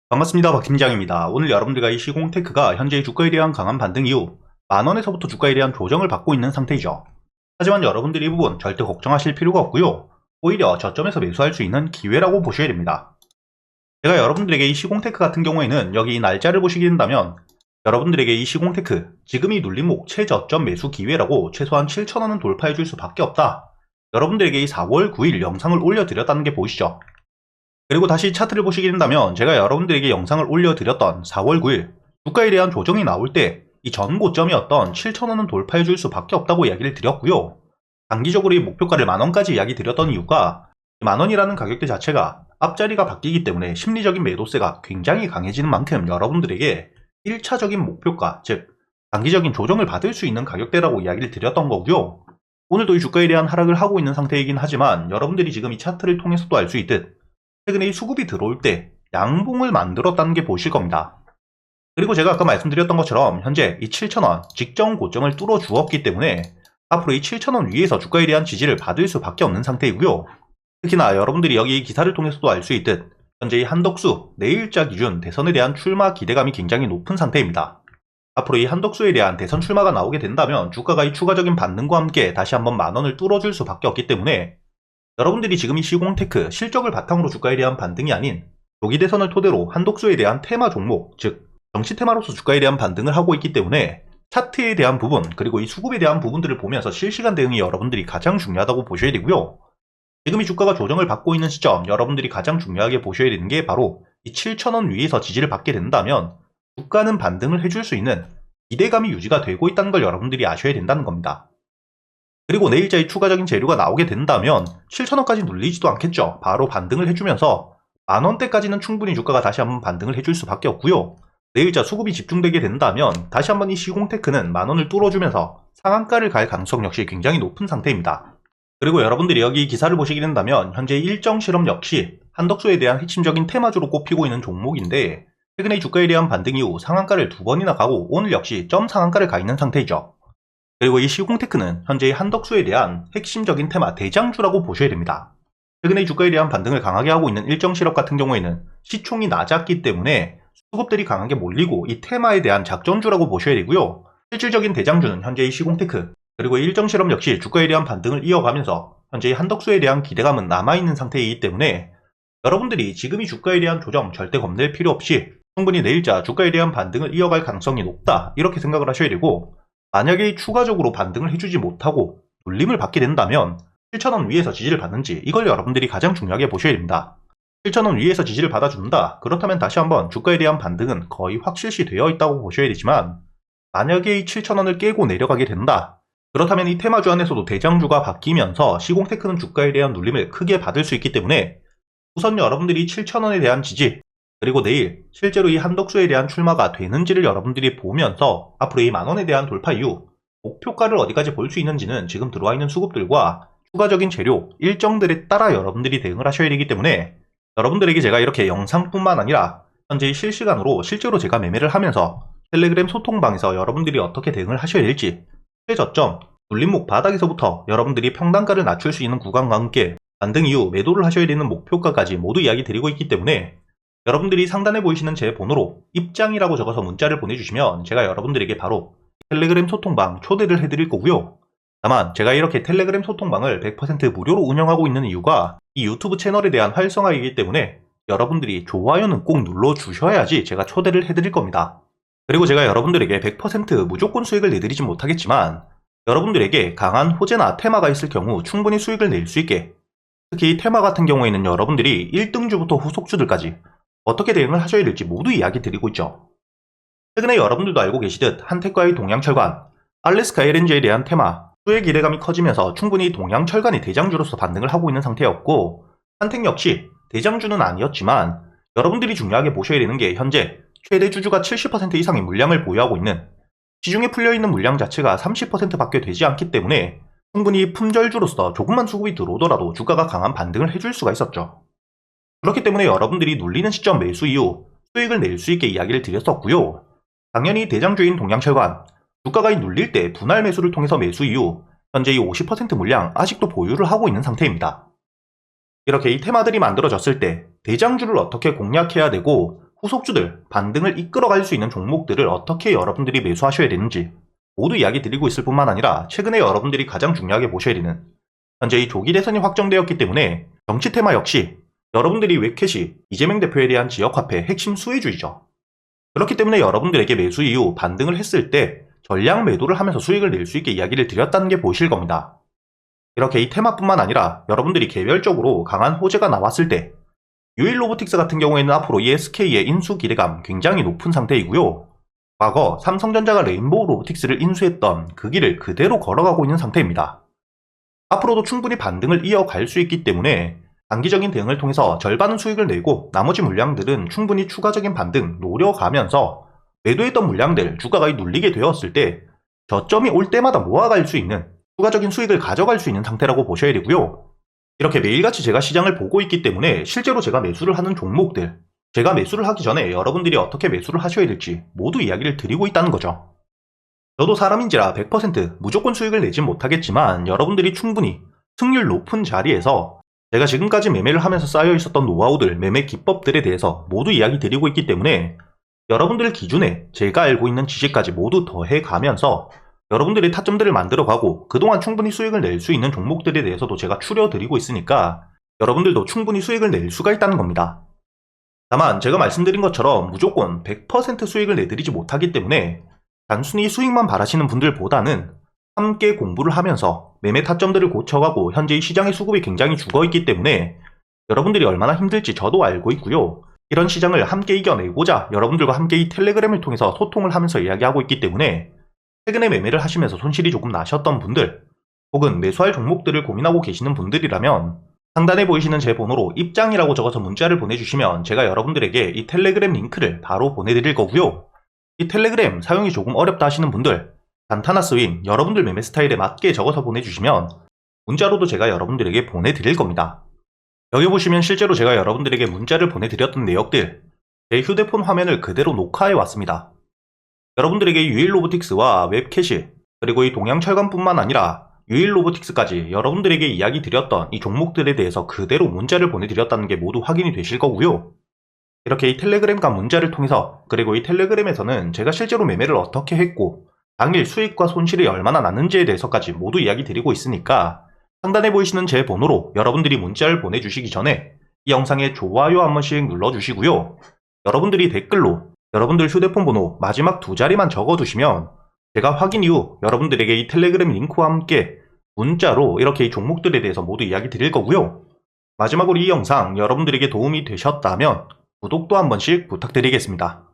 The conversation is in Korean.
반갑습니다. 박팀장입니다. 오늘 여러분들과 이 시공테크가 현재의 주가에 대한 강한 반등 이후 만원에서부터 주가에 대한 조정을 받고 있는 상태이죠. 하지만 여러분들이 이 부분 절대 걱정하실 필요가 없고요. 오히려 저점에서 매수할 수 있는 기회라고 보셔야 됩니다. 제가 여러분들에게 이 시공테크 같은 경우에는 여기 이 날짜를 보시게 된다면 여러분들에게 이 시공테크 지금이 눌림목 최저점 매수 기회라고 최소한 7,000원은 돌파해 줄 수밖에 없다. 여러분들에게 이 4월 9일 영상을 올려드렸다는 게 보이시죠? 그리고 다시 차트를 보시게 된다면 제가 여러분들에게 영상을 올려드렸던 4월 9일 주가에 대한 조정이 나올 때 이 전 고점이었던 7,000원은 돌파해 줄 수밖에 없다고 이야기를 드렸고요. 단기적으로 이 목표가를 만원까지 이야기 드렸던 이유가 만원이라는 가격대 자체가 앞자리가 바뀌기 때문에 심리적인 매도세가 굉장히 강해지는 만큼 여러분들에게 1차적인 목표가, 즉 단기적인 조정을 받을 수 있는 가격대라고 이야기를 드렸던 거고요. 오늘도 이 주가에 대한 하락을 하고 있는 상태이긴 하지만 여러분들이 지금 이 차트를 통해서도 알 수 있듯 최근에 이 수급이 들어올 때 양봉을 만들었다는 게 보이실 겁니다. 그리고 제가 아까 말씀드렸던 것처럼 현재 이 7,000원 직전 고점을 뚫어 주었기 때문에 앞으로 이 7,000원 위에서 주가에 대한 지지를 받을 수밖에 없는 상태이고요. 특히나 여러분들이 여기 기사를 통해서도 알 수 있듯 현재 이 한덕수 내일자 기준 대선에 대한 출마 기대감이 굉장히 높은 상태입니다. 앞으로 이 한덕수에 대한 대선 출마가 나오게 된다면 주가가 이 추가적인 반등과 함께 다시 한번 만원을 뚫어줄 수밖에 없기 때문에 여러분들이 지금 이 시공테크 실적을 바탕으로 주가에 대한 반등이 아닌 조기 대선을 토대로 한독수에 대한 테마 종목, 즉 정치 테마로서 주가에 대한 반등을 하고 있기 때문에 차트에 대한 부분 그리고 이 수급에 대한 부분들을 보면서 실시간 대응이 여러분들이 가장 중요하다고 보셔야 되고요. 지금 이 주가가 조정을 받고 있는 시점 여러분들이 가장 중요하게 보셔야 되는 게 바로 이 7,000원 위에서 지지를 받게 된다면 주가는 반등을 해줄 수 있는 기대감이 유지가 되고 있다는 걸 여러분들이 아셔야 된다는 겁니다. 그리고 내일자의 추가적인 재료가 나오게 된다면 7,000원까지 눌리지도 않겠죠. 바로 반등을 해주면서 만원대까지는 충분히 주가가 다시 한번 반등을 해줄 수밖에 없고요. 내일자 수급이 집중되게 된다면 다시 한번 이 시공테크는 만원을 뚫어주면서 상한가를 갈 가능성 역시 굉장히 높은 상태입니다. 그리고 여러분들이 여기 기사를 보시게 된다면 현재 일정 실험 역시 한덕수에 대한 핵심적인 테마주로 꼽히고 있는 종목인데 최근에 주가에 대한 반등 이후 상한가를 2번이나 가고 오늘 역시 점 상한가를 가 있는 상태이죠. 그리고 이 시공테크는 현재의 한덕수에 대한 핵심적인 테마 대장주라고 보셔야 됩니다. 최근에 주가에 대한 반등을 강하게 하고 있는 일정 실업 같은 경우에는 시총이 낮았기 때문에 수급들이 강하게 몰리고 이 테마에 대한 작전주라고 보셔야 되고요. 실질적인 대장주는 현재의 시공테크 그리고 일정 실업 역시 주가에 대한 반등을 이어가면서 현재의 한덕수에 대한 기대감은 남아있는 상태이기 때문에 여러분들이 지금 이 주가에 대한 조정 절대 겁낼 필요 없이 충분히 내일자 주가에 대한 반등을 이어갈 가능성이 높다 이렇게 생각을 하셔야 되고 만약에 추가적으로 반등을 해주지 못하고 눌림을 받게 된다면 7,000원 위에서 지지를 받는지 이걸 여러분들이 가장 중요하게 보셔야 됩니다. 7,000원 위에서 지지를 받아준다. 그렇다면 다시 한번 주가에 대한 반등은 거의 확실시 되어 있다고 보셔야 되지만 만약에 이 7,000원을 깨고 내려가게 된다. 그렇다면 이 테마주 안에서도 대장주가 바뀌면서 시공테크는 주가에 대한 눌림을 크게 받을 수 있기 때문에 우선 여러분들이 7,000원에 대한 지지 그리고 내일 실제로 이 한덕수에 대한 출마가 되는지를 여러분들이 보면서 앞으로 이 만원에 대한 돌파 이후 목표가를 어디까지 볼 수 있는지는 지금 들어와 있는 수급들과 추가적인 재료 일정들에 따라 여러분들이 대응을 하셔야 되기 때문에 여러분들에게 제가 이렇게 영상뿐만 아니라 현재 실시간으로 실제로 제가 매매를 하면서 텔레그램 소통방에서 여러분들이 어떻게 대응을 하셔야 될지 최저점 눌림목 바닥에서부터 여러분들이 평단가를 낮출 수 있는 구간과 함께 반등 이후 매도를 하셔야 되는 목표가까지 모두 이야기 드리고 있기 때문에 여러분들이 상단에 보이시는 제 번호로 입장이라고 적어서 문자를 보내주시면 제가 여러분들에게 바로 텔레그램 소통방 초대를 해드릴 거고요. 다만 제가 이렇게 텔레그램 소통방을 100% 무료로 운영하고 있는 이유가 이 유튜브 채널에 대한 활성화이기 때문에 여러분들이 좋아요는 꼭 눌러주셔야지 제가 초대를 해드릴 겁니다. 그리고 제가 여러분들에게 100% 무조건 수익을 내드리진 못하겠지만 여러분들에게 강한 호재나 테마가 있을 경우 충분히 수익을 낼 수 있게 특히 테마 같은 경우에는 여러분들이 1등주부터 후속주들까지 어떻게 대응을 하셔야 될지 모두 이야기 드리고 있죠. 최근에 여러분들도 알고 계시듯 한택과의 동양철관, 알래스카 LNG에 대한 테마, 수의 기대감이 커지면서 충분히 동양철관이 대장주로서 반등을 하고 있는 상태였고 한택 역시 대장주는 아니었지만 여러분들이 중요하게 보셔야 되는 게 현재 최대 주주가 70% 이상의 물량을 보유하고 있는 시중에 풀려있는 물량 자체가 30%밖에 되지 않기 때문에 충분히 품절주로서 조금만 수급이 들어오더라도 주가가 강한 반등을 해줄 수가 있었죠. 그렇기 때문에 여러분들이 눌리는 시점 매수 이후 수익을 낼 수 있게 이야기를 드렸었고요. 당연히 대장주인 동양철관, 주가가 눌릴 때 분할 매수를 통해서 매수 이후 현재 이 50% 물량 아직도 보유를 하고 있는 상태입니다. 이렇게 이 테마들이 만들어졌을 때 대장주를 어떻게 공략해야 되고 후속주들, 반등을 이끌어갈 수 있는 종목들을 어떻게 여러분들이 매수하셔야 되는지 모두 이야기 드리고 있을 뿐만 아니라 최근에 여러분들이 가장 중요하게 보셔야 되는 현재 이 조기 대선이 확정되었기 때문에 정치 테마 역시 여러분들이 웹캣이 이재명 대표에 대한 지역화폐 핵심 수혜주이죠. 그렇기 때문에 여러분들에게 매수 이후 반등을 했을 때 전량 매도를 하면서 수익을 낼 수 있게 이야기를 드렸다는 게 보이실 겁니다. 이렇게 이 테마뿐만 아니라 여러분들이 개별적으로 강한 호재가 나왔을 때 유일로보틱스 같은 경우에는 앞으로 ESK의 인수 기대감 굉장히 높은 상태이고요. 과거 삼성전자가 레인보우 로보틱스를 인수했던 그 길을 그대로 걸어가고 있는 상태입니다. 앞으로도 충분히 반등을 이어갈 수 있기 때문에 단기적인 대응을 통해서 절반은 수익을 내고 나머지 물량들은 충분히 추가적인 반등 노려가면서 매도했던 물량들 주가가 눌리게 되었을 때 저점이 올 때마다 모아갈 수 있는 추가적인 수익을 가져갈 수 있는 상태라고 보셔야 되고요. 이렇게 매일같이 제가 시장을 보고 있기 때문에 실제로 제가 매수를 하는 종목들, 제가 매수를 하기 전에 여러분들이 어떻게 매수를 하셔야 될지 모두 이야기를 드리고 있다는 거죠. 저도 사람인지라 100% 무조건 수익을 내진 못하겠지만 여러분들이 충분히 승률 높은 자리에서 제가 지금까지 매매를 하면서 쌓여 있었던 노하우들, 매매 기법들에 대해서 모두 이야기 드리고 있기 때문에 여러분들 기준에 제가 알고 있는 지식까지 모두 더해가면서 여러분들이 타점들을 만들어가고 그동안 충분히 수익을 낼 수 있는 종목들에 대해서도 제가 추려드리고 있으니까 여러분들도 충분히 수익을 낼 수가 있다는 겁니다. 다만 제가 말씀드린 것처럼 무조건 100% 수익을 내드리지 못하기 때문에 단순히 수익만 바라시는 분들보다는 함께 공부를 하면서 매매 타점들을 고쳐가고 현재 이 시장의 수급이 굉장히 죽어있기 때문에 여러분들이 얼마나 힘들지 저도 알고 있고요. 이런 시장을 함께 이겨내고자 여러분들과 함께 이 텔레그램을 통해서 소통을 하면서 이야기하고 있기 때문에 최근에 매매를 하시면서 손실이 조금 나셨던 분들 혹은 매수할 종목들을 고민하고 계시는 분들이라면 상단에 보이시는 제 번호로 입장이라고 적어서 문자를 보내주시면 제가 여러분들에게 이 텔레그램 링크를 바로 보내드릴 거고요. 이 텔레그램 사용이 조금 어렵다 하시는 분들 단타나 스윙 여러분들 매매 스타일에 맞게 적어서 보내주시면 문자로도 제가 여러분들에게 보내드릴 겁니다. 여기 보시면 실제로 제가 여러분들에게 문자를 보내드렸던 내역들 제 휴대폰 화면을 그대로 녹화해 왔습니다. 여러분들에게 유일로보틱스와 웹캐시 그리고 이 동양철강뿐만 아니라 유일로보틱스까지 여러분들에게 이야기 드렸던 이 종목들에 대해서 그대로 문자를 보내드렸다는 게 모두 확인이 되실 거고요. 이렇게 이 텔레그램과 문자를 통해서 그리고 이 텔레그램에서는 제가 실제로 매매를 어떻게 했고 당일 수익과 손실이 얼마나 났는지에 대해서까지 모두 이야기 드리고 있으니까 상단에 보이시는 제 번호로 여러분들이 문자를 보내주시기 전에 이 영상에 좋아요 한 번씩 눌러주시고요. 여러분들이 댓글로 여러분들 휴대폰 번호 마지막 2자리만 적어두시면 제가 확인 이후 여러분들에게 이 텔레그램 링크와 함께 문자로 이렇게 이 종목들에 대해서 모두 이야기 드릴 거고요. 마지막으로 이 영상 여러분들에게 도움이 되셨다면 구독도 한 번씩 부탁드리겠습니다.